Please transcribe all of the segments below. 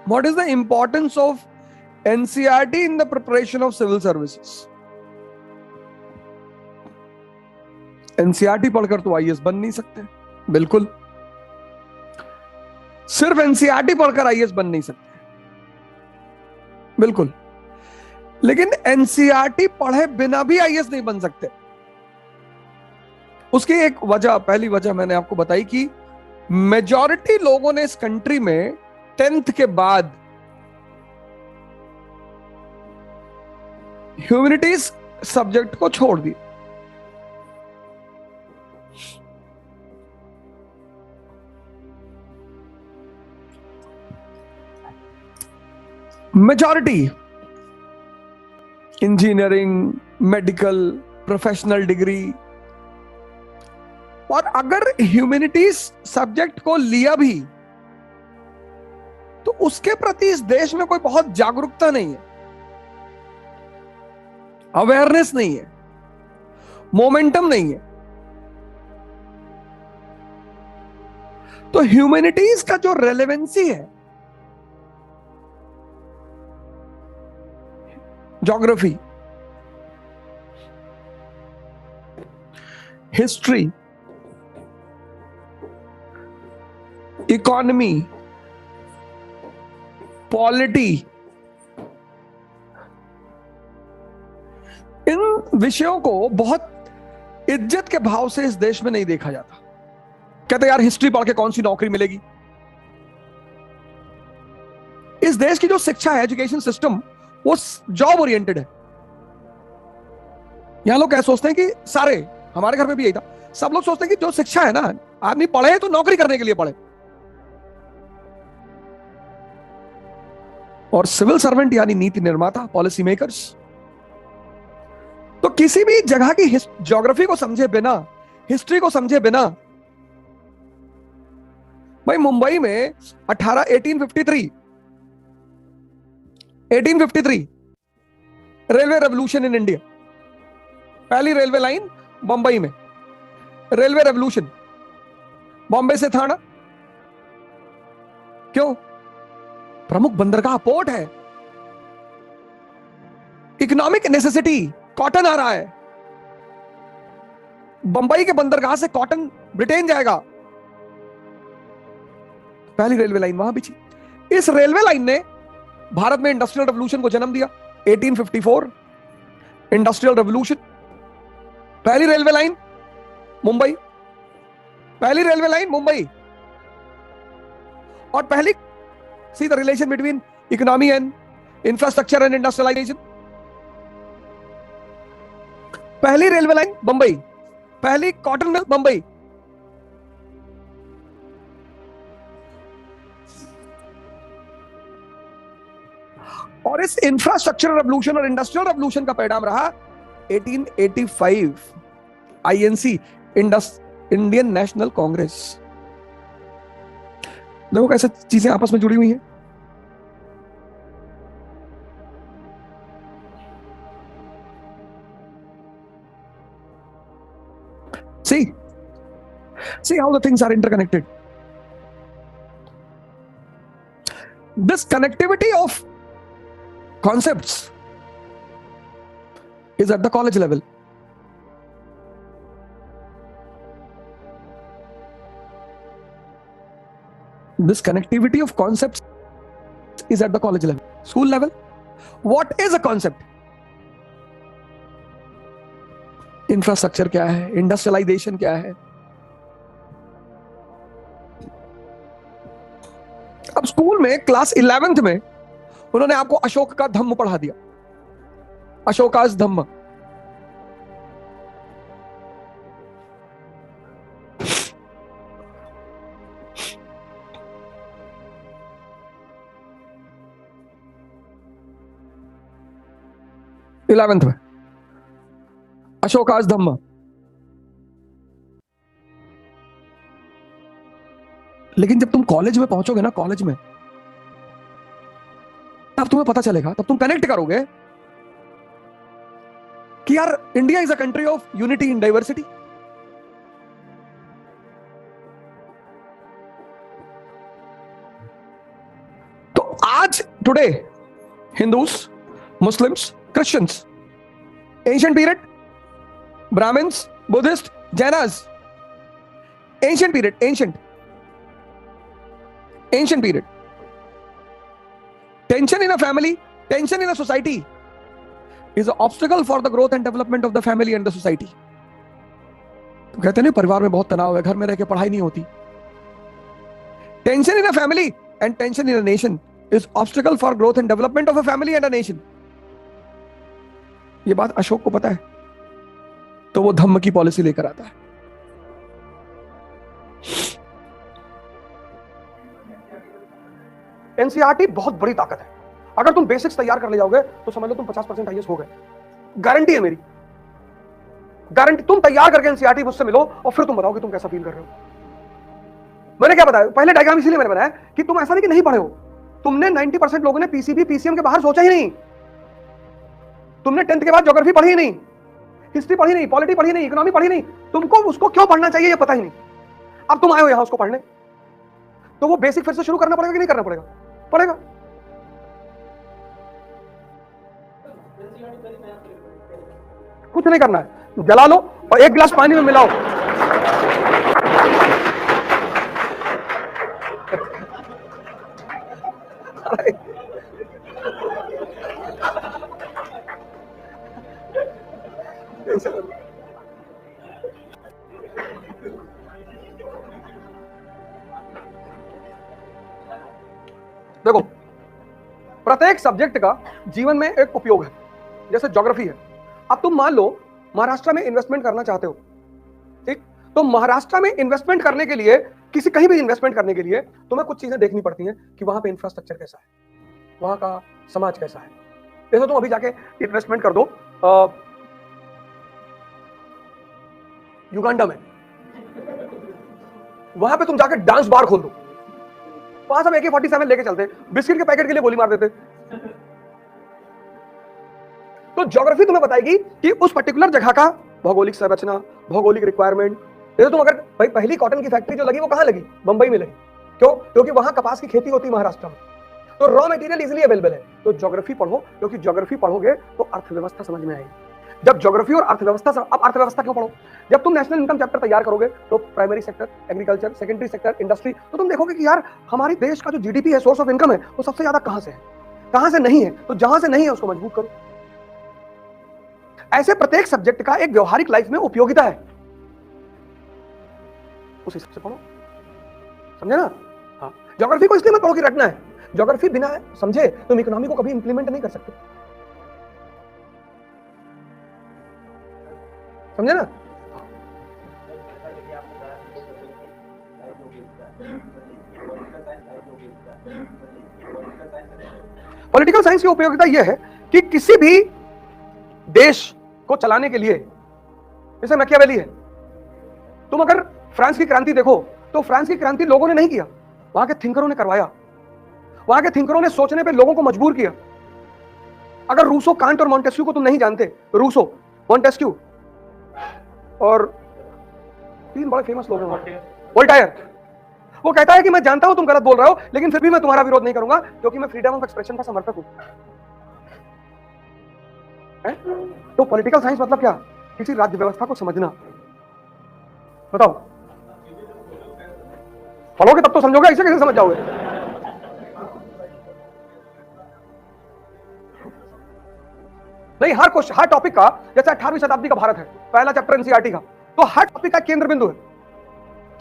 What is the importance of NCERT in the preparation of civil services? NCERT पढ़कर तो IAS बन नहीं सकते, बिल्कुल। सिर्फ NCERT पढ़कर IAS बन नहीं सकते, बिल्कुल। लेकिन NCERT पढ़े बिना भी IAS नहीं बन सकते। उसकी एक वजह, पहली वजह मैंने आपको बताई कि मेजॉरिटी लोगों ने इस कंट्री में 10th के बाद ह्यूमैनिटीज सब्जेक्ट को छोड़ दिया। Majority engineering, medical, professional degree, और अगर ह्यूमैनिटीज सब्जेक्ट को लिया भी तो उसके प्रति इस देश में कोई बहुत जागरूकता नहीं है, अवेयरनेस नहीं है, मोमेंटम नहीं है। तो ह्यूमैनिटीज का जो रेलेवेंसी है, ज्योग्राफी, हिस्ट्री, इकोनॉमी, पॉलिटी, इन विषयों को बहुत इज्जत के भाव से इस देश में नहीं देखा जाता। कहते यार हिस्ट्री पढ़ के कौन सी नौकरी मिलेगी। इस देश की जो शिक्षा है, एजुकेशन सिस्टम, वो जॉब ओरिएंटेड है। यहां लोग क्या सोचते हैं कि सारे, हमारे घर में भी यही था, सब लोग सोचते हैं कि जो शिक्षा है ना, आदमी पढ़े तो नौकरी करने के लिए पढ़े। और सिविल सर्वेंट यानी नीति निर्माता, पॉलिसी मेकर्स, तो किसी भी जगह की ज्योग्राफी को समझे बिना, हिस्ट्री को समझे बिना, भाई मुंबई में 1853 रेलवे रेवोल्यूशन इन इंडिया, पहली रेलवे लाइन मुंबई में, रेलवे रेवोल्यूशन, बॉम्बे से थाना। क्यों? प्रमुख बंदरगाह, पोर्ट है, इकोनॉमिक नेसेसिटी, कॉटन आ रहा है, बंबई के बंदरगाह से कॉटन ब्रिटेन जाएगा, पहली रेलवे लाइन वहां बिछी। इस रेलवे लाइन ने भारत में इंडस्ट्रियल रेवोल्यूशन को जन्म दिया। 1854 इंडस्ट्रियल रेवोल्यूशन, पहली रेलवे लाइन मुंबई, पहली रेलवे लाइन मुंबई। और पहली, see the relation between economy and infrastructure and industrialisation, पहली रेलवे लाइन मुंबई, पहली कॉटन मिल मुंबई। और इस इंफ्रास्ट्रक्चर रेवोल्यूशन और इंडस्ट्रियल रेवोल्यूशन का परिणाम रहा 1885 आईएनसी, इंडियन नेशनल कांग्रेस। देखो कैसे चीजें आपस में जुड़ी हुई हैं। See how the things are interconnected. This connectivity of concepts is at the college level. This connectivity of concepts is at the college level. School level. What is a concept? Infrastructure क्या है, industrialisation क्या है। अब school में class 11th में उन्होंने आपको अशोक का धम्म पढ़ा दिया, अशोकास धम्म। इलेवेंथ में अशोकास धम्म। लेकिन जब तुम कॉलेज में पहुंचोगे ना, कॉलेज में तब तुम्हें पता चलेगा, तब तुम कनेक्ट करोगे कि यार India is a country of unity in diversity. तो आज today Hindus, Muslims, Christians, ancient period, Brahmins, Buddhist, Jains, ancient period, ancient period, tension in a family, tension in a society is an obstacle for the growth and development of the family and the society. तो कहते हैं ना, परिवार में बहुत तनाव है, घर में रह के पढ़ाई नहीं होती. Tension in a family and tension in a nation is obstacle for growth and development of a family and a nation. ये बात अशोक को पता है, तो वो धम्म की पॉलिसी लेकर आता है. एनसीईआरटी बहुत बड़ी ताकत है. अगर तुम बेसिक्स तैयार कर ले जाओगे तो समझ लो तुम 50% आईएएस हो गए. गारंटी है मेरी, गारंटी. तुम तैयार करके एनसीईआरटी मुझसे मिलो और फिर तुम बताओ कि तुम कैसा फील कर रहे हो. मैंने क्या बताया पहले, डायग्राम इसीलिए मैंने बनाया कि तुम ऐसा नहीं कि नहीं पढ़े हो. तुमने 90% लोगों ने पीसीबी पीसीएम के बाहर सोचा ही नहीं. तुमने 10th के बाद ज्योग्राफी पढ़ी ही नहीं, हिस्ट्री पढ़ी नहीं, पॉलिटी पढ़ी नहीं, इकोनॉमी पढ़ी नहीं. तुमको उसको क्यों पढ़ना चाहिए ये पता ही नहीं. अब तुम आए हो यहां उसको पढ़ने, तो वो बेसिक फिर से शुरू करना पड़ेगा कि नहीं करना पड़ेगा? पड़ेगा. कुछ नहीं करना है, जला लो और एक गिलास पानी में मिलाओ. देखो, प्रत्येक सब्जेक्ट का जीवन में एक उपयोग है. जैसे ज्योग्राफी है. अब तुम मान लो महाराष्ट्र में इन्वेस्टमेंट करना चाहते हो, ठीक? तो महाराष्ट्र में इन्वेस्टमेंट करने के लिए, किसी कहीं भी इन्वेस्टमेंट करने के लिए तुम्हें कुछ चीजें देखनी पड़ती हैं कि वहां पे इंफ्रास्ट्रक्चर कैसा है, वहां का समाज कैसा है. जैसे तुम अभी जाके इन्वेस्टमेंट कर दो युगांडा में, वहां पे तुम जाके डांस बार खोल दो, वहां सब AK-47 लेके चलते, बिस्किट के पैकेट के लिए गोली मार देते. तो ज्योग्राफी तुम्हें बताएगी कि उस पर्टिकुलर जगह का भौगोलिक संरचना, भौगोलिक रिक्वायरमेंट. जैसे तुम अगर भाई पहली कॉटन की फैक्ट्री जो लगी वो कहां लगी? मुंबई में लगी. क्यों? क्योंकि वहां कपास की खेती होती है महाराष्ट्र में, तो रॉ मटेरियल इजीली अवेलेबल है. तो ज्योग्राफी पढ़ो, क्योंकि ज्योग्राफी पढ़ोगे तो अर्थव्यवस्था समझ में आएगी. जब ज्योग्राफी और अर्थव्यवस्था, अब अर्थव्यवस्था क्यों पढ़ो? जब तुम नेशनल इनकम चैप्टर तैयार करोगे तो primary sector, agriculture, secondary sector, industry, तो तुम देखोगे कि यार हमारे देश का जो जीडीपी है, सोर्स ऑफ इनकम है, वो सबसे ज्यादा कहां से है, कहां से नहीं है. तो जहां से नहीं है उसको मजबूत करो. ऐसे प्रत्येक सब्जेक्ट का एक व्यवहारिक लाइफ में उपयोगिता है, उस हिसाब से पढ़ो. समझे ना? हाँ, ज्योग्राफी को इसलिए मत पढ़ो कि रटना है. ज्योग्राफी बिना समझे तुम इकोनॉमी को कभी इंप्लीमेंट नहीं कर सकते. समझे ना? पॉलिटिकल साइंस की उपयोगिता यह है कि किसी भी देश को चलाने के लिए, जैसे मैकियावेली है, तुम अगर फ्रांस की क्रांति देखो तो फ्रांस की क्रांति लोगों ने नहीं किया, वहां के थिंकरों ने करवाया. वहां के थिंकरों ने सोचने पे लोगों को मजबूर किया. अगर रूसो, कांट और मॉन्टेस्क्यू को तुम नहीं जानते, रूसो, मॉन्टेस्क्यू और 3 बड़े फेमस लोग हैं, वोल्टायर, वो कहता है कि मैं जानता हूं तुम गलत बोल रहे हो, लेकिन फिर भी मैं तुम्हारा विरोध नहीं करूंगा क्योंकि मैं फ्रीडम ऑफ एक्सप्रेशन का समर्थक हूं. तो पॉलिटिकल साइंस मतलब क्या? किसी राज्य व्यवस्था को समझना. बताओ, पढ़ोगे तब तो समझोगे, ऐसे कैसे समझ जाओगे? नहीं, हर क्वेश्चन, हर टॉपिक का, जैसे 18वीं शताब्दी का भारत है, पहला चैप्टर एनसीईआरटी का, तो हर टॉपिक का केंद्र बिंदु है.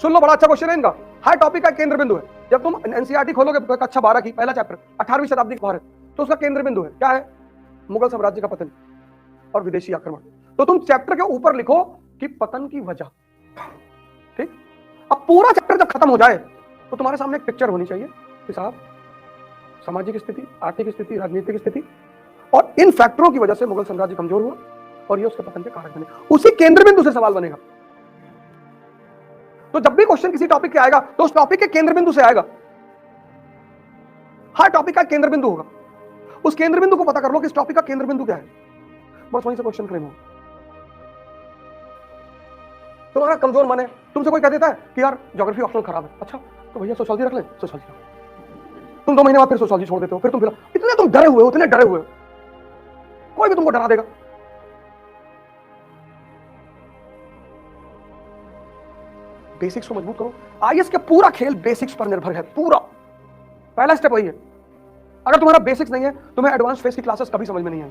सुन लो, बड़ा अच्छा क्वेश्चन है इनका. हर टॉपिक का केंद्र बिंदु है. जब तुम एनसीईआरटी खोलोगे कक्षा 12 की, पहला चैप्टर 18वीं शताब्दी का भारत, तो उसका केंद्र बिंदु है क्या है? मुगल साम्राज्य का पतन और विदेशी आक्रमण. तो तुम चैप्टर के ऊपर लिखो कि पतन की वजह. ठीक? अब पूरा चैप्टर जब खत्म हो जाए तो तुम्हारे सामने एक पिक्चर होनी चाहिए कि साहब सामाजिक स्थिति, आर्थिक स्थिति, राजनीतिक स्थिति और इन फैक्टरों की वजह से मुगल साम्राज्य कमजोर हुआ और ये उसके पतन के कारक बने. उसी केंद्र बिंदु से सवाल बनेगा. तो जब भी क्वेश्चन किसी टॉपिक पे आएगा तो उस टॉपिक के केंद्र बिंदु से आएगा. हर टॉपिक का केंद्र बिंदु होगा. उस केंद्र बिंदु को पता कर लो कि इस टॉपिक का केंद्र बिंदु क्या है, बस वहीं से क्वेश्चन फ्रेम होगा. तुम्हारा कमजोर मन है, तुमसे कोई कह देता है कि यार ज्योग्राफी ऑप्शनल खराब है, अच्छा तो भैया सोशियोलॉजी रख ले, सोशियोलॉजी. तुम 2 महीने बाद फिर सोशियोलॉजी छोड़ देते हो, फिर तुम इतने तुम डरे हुए हो, इतने डरे हुए हो, कोई भी तुमको डरा देगा। बेसिक्स को मजबूत करो। आईएएस का पूरा खेल बेसिक्स पर निर्भर है, पूरा पहला स्टेप वही है। अगर तुम्हारा बेसिक्स नहीं है, तुम्हें एडवांस फेस की क्लासेस कभी समझ में नहीं आए।